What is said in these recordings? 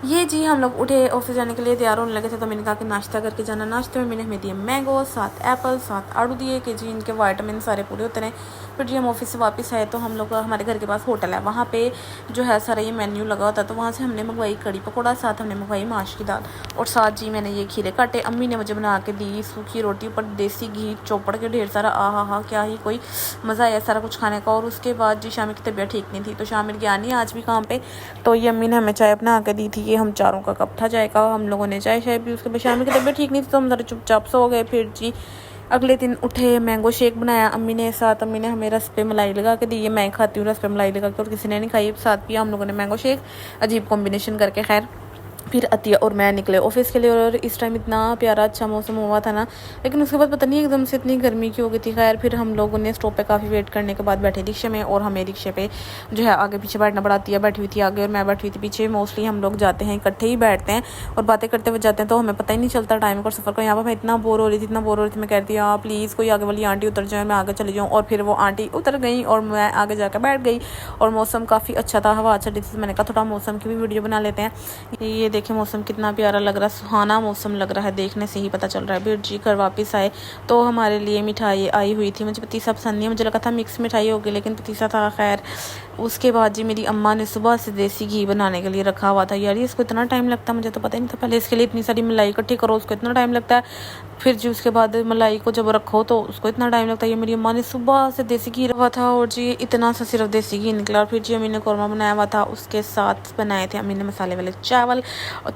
ये जी हम लोग उठे, ऑफिस जाने के लिए तैयार होने लगे थे, तो मैंने कहा कि नाश्ता करके जाना। नाश्ते में मैंने हमें दिए मैंगो, 7 एप्पल, 7 आड़ू दिए कि जी इनके विटामिन सारे पूरे होते रहे। फिर जी हम ऑफिस से वापस आए तो हम लोग, हमारे घर के पास होटल है, वहाँ पे जो है सारा ये मेन्यू लगा होता है, तो वहाँ से हमने मंगवाई कड़ी पकौड़ा, साथ हमने मंगवाई माश की दाल, और साथ जी मैंने ये खीरे काटे। अम्मी ने मुझे बना के दी सूखी रोटी, ऊपर देसी घी चौपड़ के ढेर सारा। हा क्या ही कोई मज़ा आया सारा कुछ खाने का। और उसके बाद जी शामिर की तबीयत ठीक नहीं थी, तो शामिर गया नहीं आज भी काम पे, तो ये अम्मी ने हमें चाय बना के दी थी। ये हम चारों का कप था चाय का, हम लोगों ने चाय शाय पी। उसके बाद शामिर की तबीयत ठीक नहीं थी, तो हम ज़रा चुपचाप सो गए। फिर जी अगले दिन उठे, मैंगो शेक बनाया अम्मी ने, साथ अम्मी ने हमें रस पे मलाई लगा के दी। ये मैं खाती हूँ रस पे मलाई लगा के, और किसी ने नहीं खाई। साथ पिया हम लोगों ने मैंगो शेक, अजीब कॉम्बिनेशन करके। खैर फिर अतिया और मैं निकले ऑफिस के लिए, और इस टाइम इतना प्यारा अच्छा मौसम हुआ था ना, लेकिन उसके बाद पता नहीं एकदम से इतनी गर्मी की हो गई थी। खैर फिर हम लोगों ने स्टॉप पे काफ़ी वेट करने के बाद बैठे रिक्शे में, और हमें रिक्शे पे जो है आगे पीछे बैठना पड़ा। अतिया बैठी हुई थी आगे और मैं बैठी हुई थी पीछे। मोस्टली हम लोग जाते हैं इकट्ठे ही बैठते हैं और बातें करते हुए जाते हैं, तो हमें पता ही नहीं चलता टाइम का, सफ़र का। यहाँ पर मैं इतना बोर हो रही थी, मैं कहती हूँ प्लीज़ कोई आगे वाली आंटी उतर जाए, मैं आगे चली जाऊँ। और फिर वो आंटी उतर गई और मैं आगे जाकर बैठ गई, और मौसम काफ़ी अच्छा था, हवा अच्छा थी। तो मैंने कहा थोड़ा मौसम की भी वीडियो बना लेते हैं। ये देखें मौसम कितना प्यारा लग रहा है, सुहाना मौसम लग रहा है, देखने से ही पता चल रहा है। फिर जी घर वापस आए तो हमारे लिए मिठाई आई हुई थी। मुझे पतीसा पसंद नहीं है, मुझे लगा था मिक्स मिठाई होगी, लेकिन पतीसा था। खैर उसके बाद जी मेरी अम्मा ने सुबह से देसी घी बनाने के लिए रखा हुआ था। यार इसको इतना टाइम लगता है, मुझे तो पता ही नहीं था। पहले इसके लिए इतनी सारी मलाई इकट्ठी करो, उसको इतना टाइम लगता है। फिर जी उसके बाद मलाई को जब रखो तो उसको इतना टाइम लगता है। ये मेरी अम्मा ने सुबह से देसी घी रखा था, और जी इतना सा सिर्फ देसी घी निकला। और फिर जी अम्मी ने कौरमा बनाया हुआ था, उसके साथ बनाए थे अम्मी ने मसाले वाले चावल।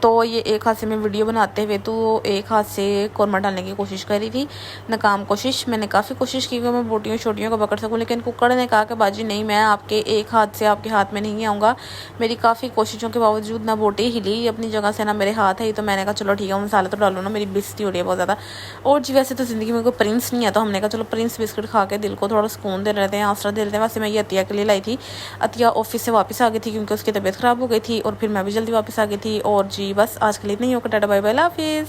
तो ये एक हाथ से मैं वीडियो बनाते हुए तो एक हाथ से कौरमा डालने की कोशिश करी थी, नाकाम कोशिश। मैंने काफ़ी कोशिश की कि मैं बोटियों छोटियों को पकड़ सकूं, लेकिन कुकर ने कहा कि बाजी नहीं, मैं आपके एक हाथ से आपके हाथ में नहीं आऊँगा। मेरी काफ़ी कोशिशों के बावजूद ना बोटी हिली अपनी जगह से, ना मेरे हाथ है। तो मैंने कहा चलो ठीक है मसाला तो डालो ना, मेरी बेइज्जती हो रही है बहुत ज़्यादा। और जी वैसे तो ज़िंदगी में कोई प्रिंस नहीं है, तो हमने कहा चलो प्रिंस बिस्किट खा के दिल को थोड़ा सुकून दे रहे हैं, आसरा दे रहे हैं। वैसे मैं ये अतिया के लिए लाई थी। अतिया ऑफिस से वापस आ गई थी क्योंकि उसकी तबीयत ख़राब हो गई थी, और फिर मैं भी जल्दी वापस आ गई थी। और जी बस आज के लिए इतना ही होगा, टाटा बाय बाय, अल्लाह हाफिज़।